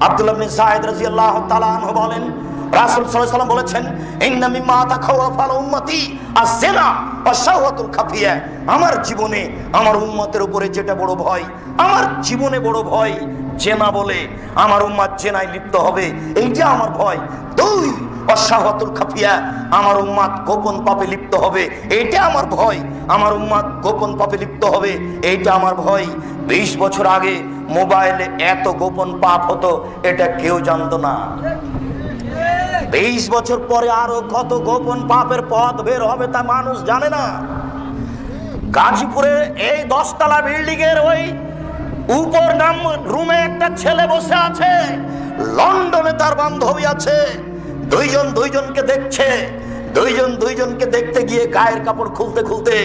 আব্দুল্লাহ ইবনে যায়েদ রাদিয়াল্লাহু তাআলা আনহু বলেন, রাসূল সাল্লাল্লাহু আলাইহি ওয়াসাল্লাম বলেছেন, ইন্না মিম্মা তাখাওয়াফা উম্মতি আয-যিনা ওয়া শাহওয়াতুল খাফিয়া। আমার জীবনে আমার উম্মতের উপরে যেটা বড় ভয়, আমার জীবনে বড় ভয় জেনা বলে, আমার উম্মত জেনায় লিপ্ত হবে, এইটা আমার ভয়। দুই, শাহওয়াতুল খাফিয়া, আমার উম্মত গোপন পাপে লিপ্ত হবে, এইটা আমার ভয়। আমার উম্মত গোপন পাপে লিপ্ত হবে, এইটা আমার ভয়। 20 বছর আগে মোবাইলে এত গোপন পাপ হতো, এটা কেউ জানতো না। 20 বছর পরে আরো কত গোপন পাপের পথ বের হবে তা মানুষ জানে না। গাজীপুরে এই 10 তলা বিল্ডিং এর ওই উপর নাম রুমে একটা ছেলে বসে আছে, লন্ডনে তার বান্ধবী আছে, দুইজন দুইজনকে দেখছে। দুইজন দুইজনকে দেখতে গিয়ে গায়ের কাপড় খুলতে খুলতে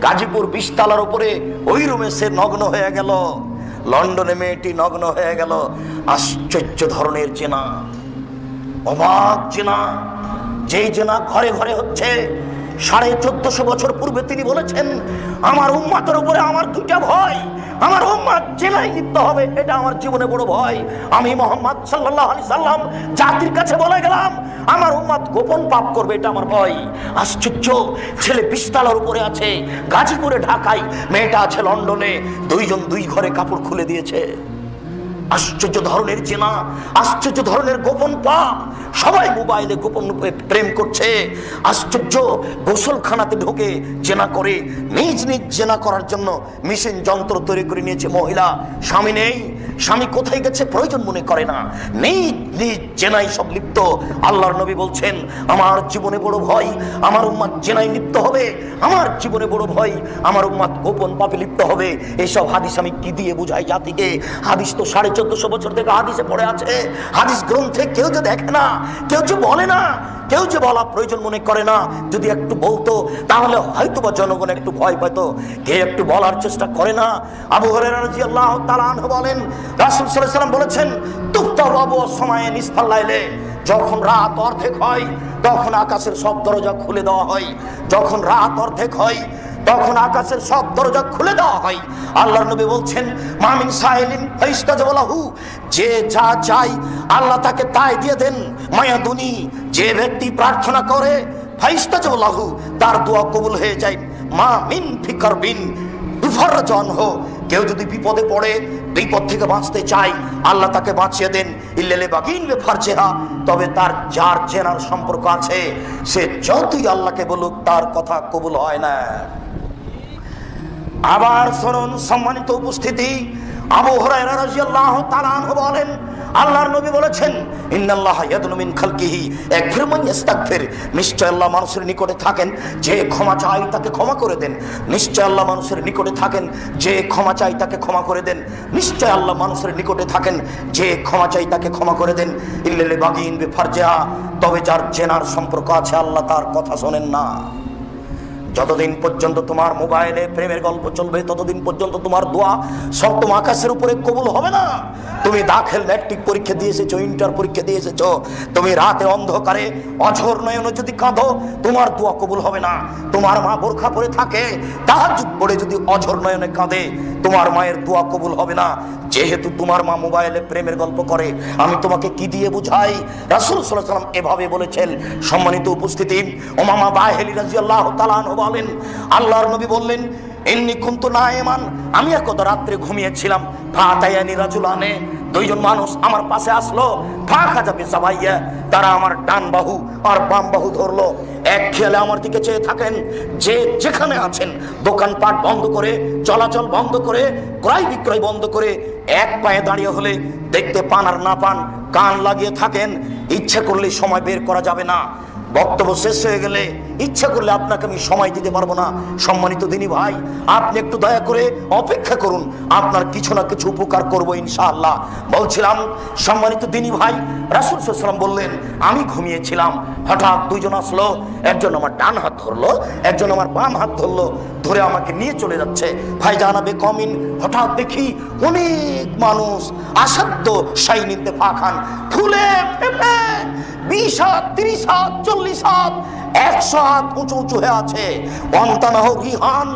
গাজীপুর 20 তলার উপরে ওই রুমে সে নগ্ন হয়ে গেল। লন্ডনে মেয়েটি নগ্ন হয়ে গেল। আশ্চর্য ধরনের জেনা, অবাক জেনা, যেই জেনা ঘরে ঘরে হচ্ছে। 1450 বছর পূর্বে তিনি বলেছেন, আমার উম্মতের উপরে আমার দুইটা ভয়, আমার উম্মত জেনায় লিপ্ত হবে, এটা আমার জীবনে বড় ভয়। আমি মুহাম্মদ সাল্লাল্লাহু আলাইহি সাল্লাম জাতির কাছে বলে গেলাম, আমার উম্মত গোপন পাপ করবে, এটা আমার ভয়। আশ্চর্য, ছেলে 20 তলার উপরে আছে গাজীপুরে, ঢাকায়, মেয়েটা আছে লন্ডনে, দুইজন দুই ঘরে কাপড় খুলে দিয়েছে। আশ্চর্য ধরনের জেনা, আশ্চর্য ধরনের গোপন পাপ। সবাই মোবাইলে গোপন প্রেম করছে। আশ্চর্য, গোসলখানাতে ঢোকে জেনা করে, নিজ নিজ জেনা করার জন্য মেশিন যন্ত্র তৈরি করে নিয়েছে মহিলা। স্বামী নেই, স্বামী কোথায় গেছে প্রয়োজন মনে করে না, নিজ নিজ জেনাই সব লিপ্ত। আল্লাহর নবী বলছেন, আমার জীবনে বড় ভয়, আমার উম্মত জেনায় লিপ্ত হবে, আমার জীবনে বড় ভয়, আমার উম্মত গোপন পাপে লিপ্ত হবে। এইসব হাদিস আমি কি দিয়ে বুঝাই জাতিকে? হাদিস তো 1450 বছর থেকে হাদিসে পড়ে আছে। হাদিস গ্রন্থে কেউ যে দেখে না, কেউ যে বলে না, কেউ যে বলা প্রয়োজন মনে করে না, যদি একটু বলতো তাহলে হয়তো বা জনগণ একটু ভয় পেতো। কে একটু বলার চেষ্টা করে না। আবু হুরায়রা রাদিয়াল্লাহু তাআলা আনহু বলেন, রাসূল সাল্লাল্লাহু আলাইহি ওয়াসাল্লাম বলেছেন, তুফতাহু আবওয়াবুস সামায়ে নিসফাল লাইলে, যখন রাত অর্ধেক হয় তখন আকাশের সব দরজা খুলে দেওয়া হয়। যখন রাত অর্ধেক হয় তখন আকাশের সব দরজা খুলে দেওয়া হয়। আল্লাহর নবী বলছেন, মামিন সাইলিন ফাইস্তাজাবু লাহু, যে যা চায় আল্লাহ তাকে তাই দিয়ে দেন। মায়াদুনি, যে ব্যক্তি প্রার্থনা করে ফাইস্তাজাবু লাহু, তার দোয়া কবুল হয়ে যায়। মা মিন ফিকরবিন বিফরজন হো, কেউ যদি বিপদে পড়ে, বিপদ থেকে বাঁচতে চায়, আল্লাহ তাকে বাঁচিয়ে দেন। ইল্লাল বাগিন বেফারজেহা, তবে তার যার জেনার সম্পর্ক আছে সে যতই আল্লাহকে বলুক তার কথা কবুল হয় না। আবার শুনুন সম্মানিত উপস্থিতি, আবু হুরায়রা রাদিয়াল্লাহু তাআলা আনহু বলেন, আল্লাহর নবী বলেছেন, ইন্নাল্লাহা ইয়াদনু মিন খালকিহি ইয়াগফিরু মান ইস্তাগফির, নিশ্চয় আল্লাহ মানুষের নিকটে থাকেন যে ক্ষমা চায় তাকে ক্ষমা করে দেন। নিশ্চয় আল্লাহ মানুষের নিকটে থাকেন যে ক্ষমা চায় তাকে ক্ষমা করে দেন। নিশ্চয় আল্লাহ মানুষের নিকটে থাকেন যে ক্ষমা চায় তাকে ক্ষমা করে দেন। ইল্লাল বাগিন বিফারজিহা, তবে যার জেনার সম্পর্ক আছে আল্লাহ তার কথা শোনেন না। যতদিন পর্যন্ত তোমার মোবাইলে প্রেমের গল্প চলবে ততদিন পর্যন্ত তোমার দোয়া সপ্তম আকাশের উপরে কবুল হবে না। তুমি দাখিল ম্যাট্রিক পরীক্ষা দিয়ে এসেছো, ইন্টার পরীক্ষা দিয়ে এসেছো, তুমি রাতে অন্ধকারে অঝোর নয়নে যদি কাঁদো তোমার দোয়া কবুল হবে না। তোমার মা বোরখা পরে থাকে, তাহাজ্জুদ পড়ে যদি অঝোর নয়নে কাঁদে তোমার মায়ের দোয়া কবুল হবে না। যেহেতু তোমার মা মোবাইলে প্রেমের গল্প করে, আমি তোমাকে কি দিয়ে বুঝাই? রাসূল সাল্লাল্লাহু আলাইহি ওয়াসাল্লাম এভাবে বলেছেন। সম্মানিত উপস্থিতি, উমামা বাহিলি রাদিয়াল্লাহু তাআলা আনহু বলেন, আল্লাহর নবী বললেন, ইন্নী কুনতু নাইমান, আমি একদা রাত্রে ঘুমিয়েছিলাম। ফাতায়ানি রাজুলানে, দুইজন মানুষ আমার পাশে আসলো। ফাখাযা বিসাবাইয়া, তারা আমার ডান বাহু আর বাম বাহু ধরলো। এক খেয়ালে আমার দিকে চেয়ে থাকেন। যে যেখানে আছেন দোকানপাট বন্ধ করে, চলাচল বন্ধ করে, ক্রয় বিক্রয় বন্ধ করে এক পায়ে দাঁড়িয়ে হলে দেখতে পান আর না পান কান লাগিয়ে থাকেন। ইচ্ছা করলে সময় বের করা যাবে না। বক্তব্য শেষ হয়ে গেলে ইচ্ছা করলে আপনাকে আমি সময় দিতে পারবো না। সম্মানিত দিনী ভাই, আপনি একটু দয়া করে অপেক্ষা করুন, আপনার কিছু না কিছু উপকার করবো ইনশাআল্লাহ। বলছিলাম সম্মানিত দিনী ভাই, রাসূল সাল্লাল্লাহু আলাইহি ওয়াসাল্লাম বললেন, আমি ঘুমিয়েছিলাম, হঠাৎ দুইজন আসলো, একজন আমার ডান হাত ধরলো, একজন আমার বাম হাত ধরলো, ধরে আমাকে নিয়ে চলে যাচ্ছে। ভাই জানাবে কমিন, হঠাৎ দেখি অনেক মানুষ আসাধ্য শাইনিতে ফাখান, ফুলে ফেপে 20 হাত, 30 হাত, 40 হাত, 100 হাত উঁচু উঁচু হয়ে আছে। অন্তানাহ রিহান,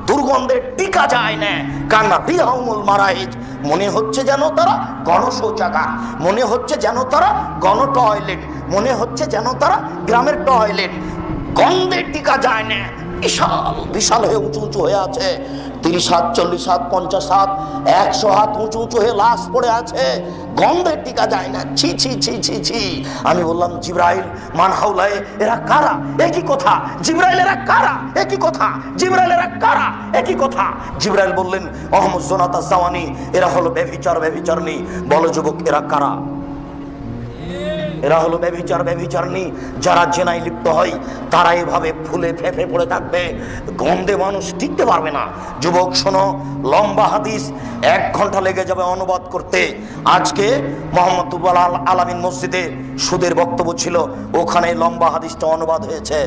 দুর্গন্ধে টিকা যায় না। কান্না রিহাউমুল মারাইজ, মনে হচ্ছে যেন তারা গণশৌচাগার, মনে হচ্ছে যেন তারা গণ টয়লেট, মনে হচ্ছে যেন তারা গ্রামের টয়লেট। গন্ধে টিকা যায় না, বিশাল বিশাল হয়ে উঁচু উঁচু হয়ে আছে, 30 হাত 40 হাত 50 হাত 100 হাত উঁচু উঁচু হয়ে লাশ পড়ে আছে, গন্ধে টিকা যায় না। ছি ছি ছি ছি ছি। আমি বললাম, জিবরাইল মান হাওলায়ে, এরা কারা? একই কথা। জিবরাইল এরা কারা? একই কথা। জিবরাইল এরা কারা? একই কথা। জিবরাইল বললেন, আহমদ জোনাতা জাওয়ানি, এরা হলো ব্যভিচার ব্যভিচারণী। বলো যুবক, এরা কারা? এরা হলো ব্যভিচার ব্যভিচারণী। যারা জেনায় লিপ্ত হয় তারা এভাবে ফুলে ফেঁপে পড়ে থাকবে, গন্ধে মানুষ টিকতে পারবে না। যুবক শোনো, লম্বা হাদিস, 1 ঘন্টা লেগে যাবে অনুবাদ করতে। আজকে মোহাম্মদুল আলামিন মসজিদে সুদের বক্তব্য ছিল, ওখানে লম্বা হাদিসটা অনুবাদ হয়েছে।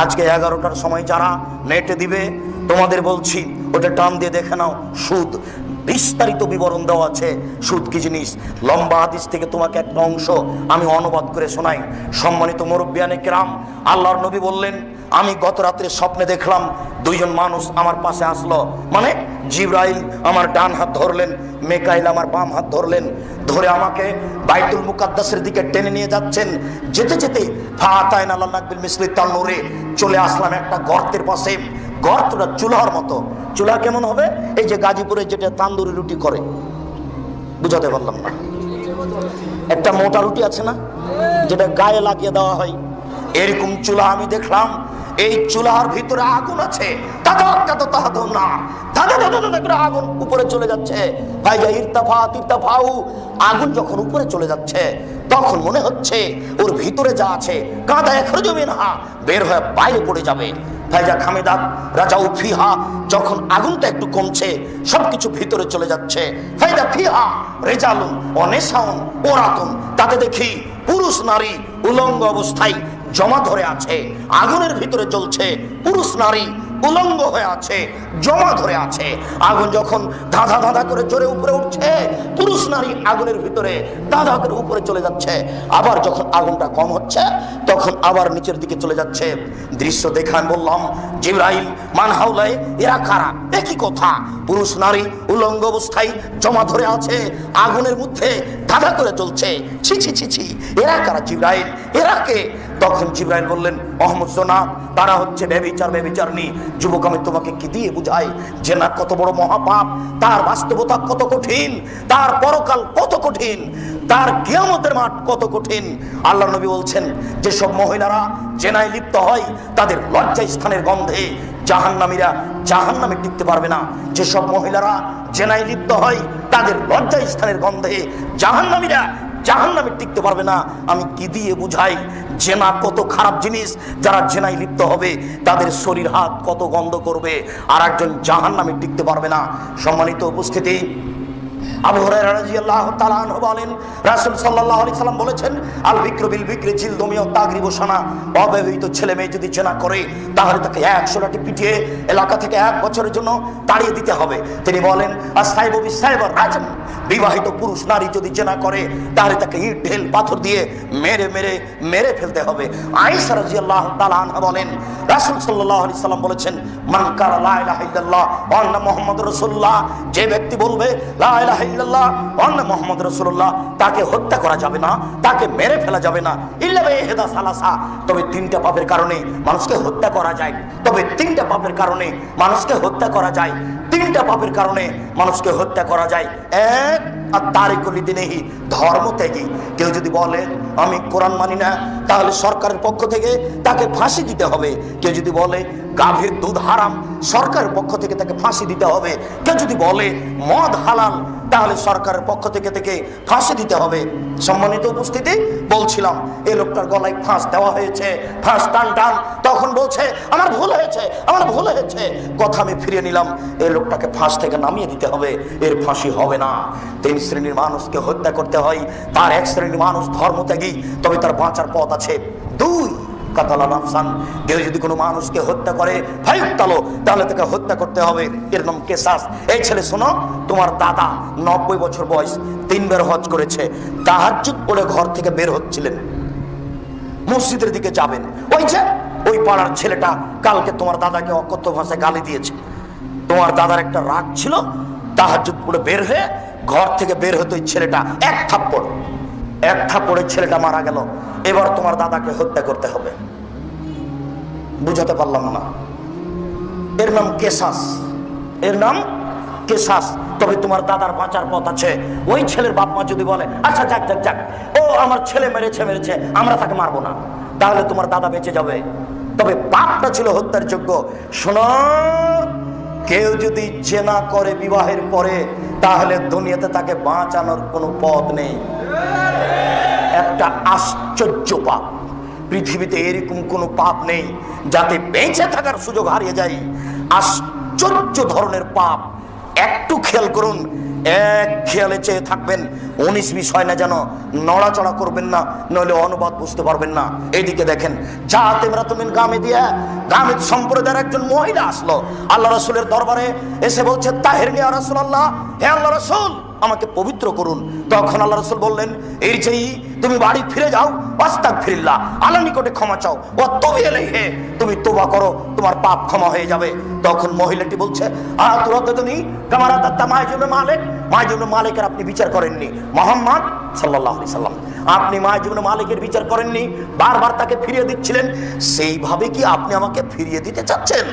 আজকে 11টার সময় যারা নেটে দিবে, তোমাদের বলছি ওটা টান দিয়ে দেখে নাও। সুদ বিস্তারিত বিবরণ দেওয়া আছে, সুদ কি জিনিস। লম্বা হাদিস থেকে তোমাকে একটা অংশ আমি অনুবাদ করে শোনাই। সম্মানিত মুরব্বিয়ানে কেরাম, আল্লাহর নবী বললেন, আমি গত রাত্রে স্বপ্নে দেখলাম 2 জন মানুষ আমার পাশে আসলো। মানে জিবরাইল আমার ডান হাত ধরলেন, মেকাইল আমার বাম হাত ধরলেন, ধরে আমাকে বাইতুল মুকাদ্দাসের দিকে টেনে নিয়ে যাচ্ছেন। যেতে যেতে ফাতাইন আল্লাহ নাকবিল মিসলি তান্নুরে চলে আসলাম একটা গর্তের পাশে। গর্তটা চুলার মতো। চুলা কেমন হবে? এই যে গাজীপুরে যেটা তান্দুরি রুটি করে, বুঝাতে পারলাম না। একটা মোটা রুটি আছে না, যেটা গায়ে লাগিয়ে দেওয়া হয়, এরকম চুলা আমি দেখলাম। এই চুলার ভিতরে আগুন আছে, আগুন উপরে চলে যাচ্ছে। আগুন যখন উপরে চলে যাচ্ছে তখন মনে হচ্ছে ওর ভিতরে যা আছে কাঁদা এখনো জমি না, বের হয়ে বাইরে পড়ে যাবে। ফাইজা খামেদাত রাজা ফিহা, যখন আগুনটা একটু কমছে সবকিছু ভিতরে চলে যাচ্ছে। ফাইদা ফিহা রেজালুন অনেসাউন ওরাতুন, তাতে দেখি পুরুষ নারী উলঙ্গ অবস্থায় জমা ধরে আছে, আগুনের ভিতরে জ্বলছে। পুরুষ নারী উলঙ্গ হয়ে আছে, জমা ধরে আছে। আগুন যখন ধাঁধা ধাঁধা করে জোরে উপরে উঠছে, পুরুষ নারী আগুনের ভিতরে ধাঁধা করে উপরে চলে যাচ্ছে। আবার যখন আগুনটা কম হচ্ছে তখন আবার নিচের দিকে চলে যাচ্ছে। দৃশ্য দেখে আমি বললাম, জিবরাইল মান হাওলায়ে, এরা কারা? একই কথা। পুরুষ নারী উলঙ্গ অবস্থায় জমা ধরে আছে, আগুনের মধ্যে ধাঁধা করে জ্বলছে। ছি ছি ছি ছি, এরা কারা জিবরাইল? এরা কে? তখন জিবরাইল বললেন, আহমদ জোনা, তারা হচ্ছে ব্যভিচার ব্যভিচারণী। যুবক, আমি তোমাকে কি দিয়ে বুঝাই যে না কত বড় মহাপাপ, তার বাস্তবতা কত কঠিন, তার পরকাল কত কঠিন, তার কিয়ামতের মাঠ কত কঠিন। আল্লাহ নবী বলছেন, যেসব মহিলারা জেনায় লিপ্ত হয় তাদের লজ্জা স্থানের গন্ধে জাহান্নামীরা জাহান্নামে টিকতে পারবে না। যেসব মহিলারা জেনায় লিপ্ত হয় তাদের লজ্জা স্থানের গন্ধে জাহান্নামীরা জাহান্নামে টিকতে পারবে না। আমি কি দিয়ে বুঝাই জেনা কত খারাপ জিনিস? যারা জেনায় লিপ্ত হবে তাদের শরীর হাত কত গন্ধ করবে, আর একজন জাহান্নামে টিকতে পারবে না। সম্মানিত উপস্থিতি, আবু হুরায়রা রাদিয়াল্লাহু তাআলা আনহু বলেন, রাসূল সাল্লাল্লাহু আলাইহি সাল্লাম বলেছেন, আল বিকরু বিল বিকরি জিলদুমিয়া তাগরিবু সানা, অবিবাহিত ছেলে মেয়ে যদি জেনা করে তাহলে তাকে 100 লাঠি পিটিয়ে এলাকা থেকে 1 বছরের জন্য তাড়িয়ে দিতে হবে। তিনি বলেন, আস-সাইবু বিস-সাইবার রাজম, বিবাহিত পুরুষ নারী যদি জেনা করে তাহলে তাকে ইট ঢেল পাথর দিয়ে মেরে মেরে মেরে ফেলতে হবে। আয়েশা রাদিয়াল্লাহু তাআলা আনহা বলেন, রাসূল সাল্লাল্লাহু আলাইহি সাল্লাম বলেছেন, মান কালা লা ইলাহা ইল্লাল্লাহ ওয়া আন্না মুহাম্মাদুর রাসূলুল্লাহ, যে ব্যক্তি বলবে লা ইলাহা ইল্লাল্লাহ ওয়া আন্না মুহাম্মাদুর রাসূলুল্লাহ, তাকে হত্যা করা যাবে না, তাকে মেরে ফেলা যাবে না। ইল্লা বিহিদা সালাসা, তবে 3টা পাপের কারণে মানুষকে হত্যা করা যায়। তবে 3টা পাপের কারণে মানুষকে হত্যা করা যায়। 3টা পাপের কারণে মানুষকে হত্যা করা যায়। এক, আর তারিকুল লিদিনিহি, ধর্মত্যাগী। কেউ যদি বলে আমি কোরআন মানি না, তাহলে সরকারের পক্ষ থেকে তাকে ফাঁসি দিতে হবে। কেউ যদি বলে গাভীর দুধ হারাম, সরকারের পক্ষ থেকে তাকে ফাঁসি দিতে হবে। কেউ যদি বলে মদ হালাল, তাহলে সরকারের পক্ষ থেকে ফাঁসি দিতে হবে। সম্মানিত উপস্থিতি, বলছিলাম এই লোকটার গলায় ফাঁস দেওয়া হয়েছে, ফাঁস টান টান। তখন বলছে আমার ভুল হয়েছে, আমার ভুল হয়েছে। কথা আমি ফিরিয়ে নিলাম, এই লোকটাকে ফাঁস থেকে নামিয়ে দিতে হবে, এর ফাঁসি হবে না। 3 শ্রেণীর মানুষকে হত্যা করতে হয়। তার 1 শ্রেণীর মানুষ ধর্মত্যাগী, তবে তার বাঁচার পথ আছে। 2, কাতালা নাফসান, কেউ যদি কোনো মানুষকে হত্যা করে ফায়ুক্তালো, তাহলে তাকে হত্যা করতে হবে, এর নাম কেসাস। এই ছেলে শোনো, তোমার দাদা 90 বছর বয়স, 3 বার হজ করেছে, তাহাজ্জুদ পড়ে ঘর থেকে বের হচ্ছিলেন, মসজিদের দিকে যাবেন, ওই যে ওই পাড়ার ছেলেটা কালকে তোমার দাদাকে অকথ্য ভাষায় গালি দিয়েছে। তোমার দাদার একটা রাগ ছিল, তাহাজ্জুদ পড়ে বের হয়ে ঘর থেকে বের হতোই ছেলেটা এক থাপ্পড়ে ছেলেটা মারা গেল। এবার তোমার দাদাকে হত্যা করতে হবে। বুঝাতে পারলাম না? এর নাম কেসাস, এর নাম কেসাস। তবে তোমার দাদার বাঁচার পথ আছে। ওই ছেলের বাপ মা যদি বলে আচ্ছা যাক যাক যাক, ও আমার ছেলে মেরেছে, আমরা তাকে মারবো না, তাহলে তোমার দাদা বেঁচে যাবে। তবে পাপটা ছিল হত্যার যোগ্য। শোনো, কেউ যদি জেনা করে বিবাহের পরে, তাহলে দুনিয়াতে তাকে বাঁচানোর কোনো পথ নেই। একটা আশ্চর্য পাপ, পৃথিবীতে এরকম কোনো পাপ নেই যাতে বেঁচে থাকার সুযোগ হারিয়ে যায়। আশ্চর্য ধরনের পাপ। একটু খেয়াল করুন, এক খেয়ালে চেয়ে থাকবেন, 19-20 হয় না যেন, নড়াচড়া করবেন না, নইলে অনুবাদ বুঝতে পারবেন না। এইদিকে দেখেন, গামেদ সম্প্রদায়ের একজন মহিলা আসলো আল্লাহ রাসূলের দরবারে, এসে বলছে তাহেরনি ইয়া রাসূলুল্লাহ, হে আল্লাহ রাসূল আমাকে পবিত্র করুন। তখন আল্লাহ রাসূল বললেন, এই যে তুমি বাড়ি ফিরে যাও, আস্তাগফিরুল্লাহ, আল্লাহর নিকটে ক্ষমা চাও, ও তওবা ইলাইহি, তুমি তওবা করো, তোমার পাপ ক্ষমা হয়ে যাবে। তখন মহিলাটি বলছে, আতুরাদুনি কামারাতাত মাইজুবনে মালিক, মাইজুবনে মালিকের আপনি বিচার করেননি, মুহাম্মদ সাল্লাল্লাহু আলাইহি সাল্লাম আপনি মাইজুবনে মালিকের বিচার করেননি, বারবার তাকে ফিরিয়ে দিচ্ছিলেন, সেইভাবে কি আপনি আমাকে ফিরিয়ে দিতে চাচ্ছেন?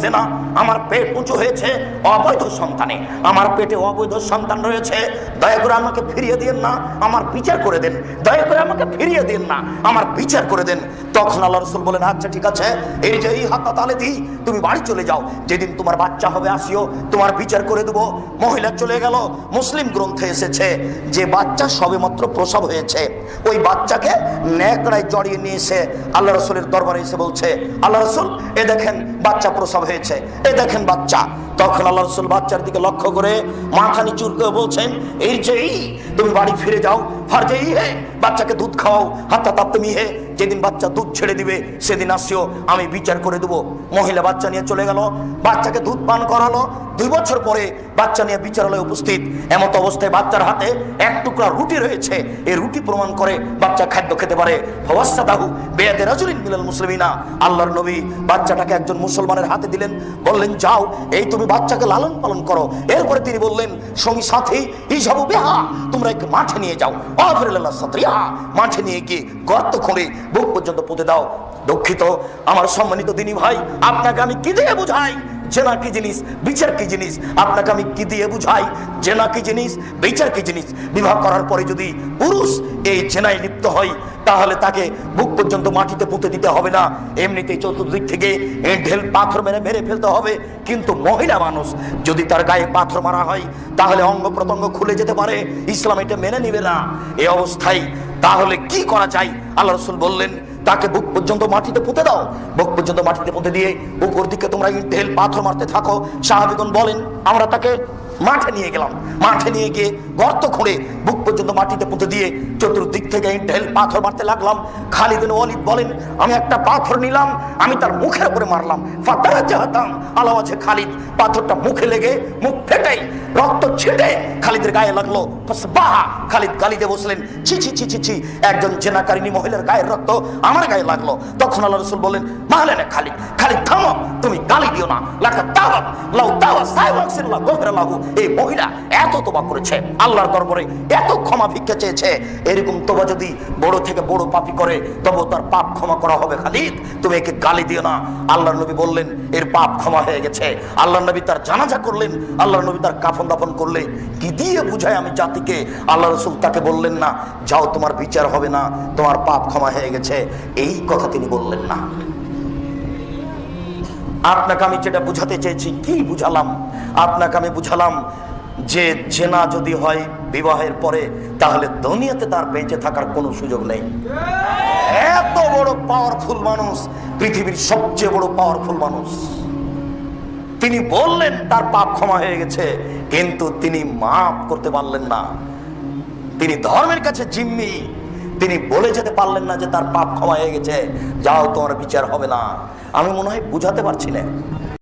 জিনা, আমার পেট উঁচু হয়েছে অবৈধ সন্তানে, আমার পেটে অবৈধ সন্তান রয়েছে, দয়া করে আমাকে ফিরিয়ে দিন না, আমার বিচার করে দেন, দয়া করে আমাকে ফিরিয়ে দিন না, আমার বিচার করে দেন। তখন আল্লাহ রাসূল বলেন, আচ্ছা ঠিক আছে, এই যে হাত্তা তালে দি, তুমি বাড়ি চলে যাও, যেদিন তোমার বাচ্চা হবে আসিও, তোমার বিচার করে দেবো। মহিলা চলে গেল। মুসলিম গ্রন্থে এসেছে যে বাচ্চা সবেমাত্র প্রসব হয়েছে, ওই বাচ্চাকে ন্যাকড়ায় জড়িয়ে নিয়ে এসে আল্লাহ রাসূলের দরবারে এসে বলছে, আল্লাহ রাসূল এ দেখেন বাচ্চা প্রসব হয়েছে, এ দেখেন বাচ্চা। তখন আল্লাহ রাসূল বাচ্চার দিকে লক্ষ্য করে মাথা নিচু করে বলছেন, এই যে তুমি বাড়ি ফিরে যাও, ফারজেই হে, বাচ্চাকে দুধ খাওয়াও, হাত্তা তাপ্তমি হে, যেদিন বাচ্চা দুধ ছেড়ে দিবে সেদিন আসিও, আমি বিচার করে দেবো। মহিলা বাচ্চা নিয়ে চলে গেল, বাচ্চাকে দুধ পান করালো। 2 বছর পরে বাচ্চা নিয়ে বিচারালয়ে উপস্থিত। এমত অবস্থায় বাচ্চার হাতে এক টুকরা রুটি রয়েছে, এই রুটি প্রমাণ করে বাচ্চা খাদ্য খেতে পারে। ফাওয়াসাদাহু বিয়াদি রাজুলিন মিনাল মুসলিমিনা, আল্লাহর নবী বাচ্চাটাকে একজন মুসলমানের হাতে দিলেন, বললেন যাও, এই তুমি বাচ্চাকে লালন পালন করো। এরপরে তিনি বললেন, সঙ্গী সাথী ইজাবু বিহা, তোমরা একে মাঠে নিয়ে যাও, আফরিল্লাহ সাতরিয়া, মাঠে নিয়ে গিয়ে গর্ত খুঁড়ে বুক পর্যন্ত পুঁতে দাও। দুঃখিত আমার সম্মানিত দিনী ভাই, আপনাকে আমি কি দিয়ে বুঝাই জেনা কি জিনিস, বিচার কি জিনিস? আপনাকে আমি কি দিয়ে বুঝাই জেনা কি জিনিস, বিচার কি জিনিস? বিবাহ করার পরে যদি পুরুষ এই জেনায় লিপ্ত হয়, তাহলে তাকে বুক পর্যন্ত মাটিতে পুঁতে দিতে হবে না, এমনিতেই চতুর্দিক থেকে ঢেল পাথর মেরে ফেলতে হবে। কিন্তু মহিলা মানুষ যদি তার গায়ে পাথর মারা হয়, তাহলে অঙ্গ প্রত্যঙ্গ খুলে যেতে পারে, ইসলাম এটা মেনে নিবে না। এই অবস্থায় তাহলে কি করা যায়? আল্লাহ রাসূল বললেন, তাকে বুক পর্যন্ত মাটিতে পুঁতে দাও। বুক পর্যন্ত মাটিতে পুঁতে দিয়ে উপর দিকে তোমরা ঢেল পাথর মারতে থাকো। সাহাবীগণ বলেন, আমরা তাকে মাঠে নিয়ে গেলাম, মাঠে নিয়ে গিয়ে গর্ত খুঁড়ে বুক পর্যন্ত মাটিতে পুঁতে দিয়ে চতুর্দিক থেকে ঢেল পাথর মারতে লাগলাম। খালিদ বিন ওয়ালিদ বলেন, আমি একটা পাথর নিলাম, আমি তার মুখের উপরে মারলাম, ফাতারাজাহাতাম আলাওয়াজে খালিদ, পাথরটা মুখে লেগে মুখ ফেটাই রক্ত ছিটে খালিদের গায়ে লাগলো। ফাসবাহা, খালিদ গালি দিয়ে বসলেন, ছি ছি ছি ছি ছি, একজন জেনাকারিনী মহিলার গায়ের রক্ত আমার গায়ে লাগলো। তখন আল্লাহ রাসূল বলেন, মাহলেন খালিদ, খালিদ থামো, তুমি গালি দিও না, লাকা তাওয়াব লাউ তাওয়া সাইবাকসিল্লাহ গফরালাহু, এই মহিলা এত তওবা করেছে, আল্লাহর দরবারে এত ক্ষমা ভিক্ষা চেয়েছে, এরকম তওবা যদি বড় থেকে বড় পাপী করে, তবে তার পাপ ক্ষমা করা হবে। খালিদ তুমি একে গালি দিও না। আল্লাহর নবী বললেন, এর পাপ ক্ষমা হয়ে গেছে। আল্লাহর নবী তার জানাজা করলেন, আল্লাহর নবী তার কাফন দাফন করলে। কি দিয়ে বুঝায় আমি জাতিকে? আল্লাহ রাসূল তাকে বললেন না, যাও তোমার বিচার হবে না, তোমার পাপ ক্ষমা হয়ে গেছে, এই কথা তিনি বললেন না। আপনাকে আমি যেটা বুঝাতে চেয়েছি, কি বুঝালাম? আপনাকে আমি বুঝালাম যে জেনা যদি হয় বিবাহের পরে, তাহলে দুনিয়াতে তার বেঁচে থাকার কোনো সুযোগ নেই। এত বড় পাওয়ারফুল মানুষ, পৃথিবীর সবচেয়ে বড় পাওয়ারফুল মানুষ, তিনি বললেন তার পাপ ক্ষমা হয়ে গেছে, কিন্তু তিনি মাফ করতে পারলেন না। তিনি ধর্মের কাছে জিম্মি, তিনি বলে যেতে পারলেন না যে তার পাপ ক্ষমা হয়ে গেছে, যাও তোমার বিচার হবে না। আমি মনে হয় বুঝাতে পারছি না।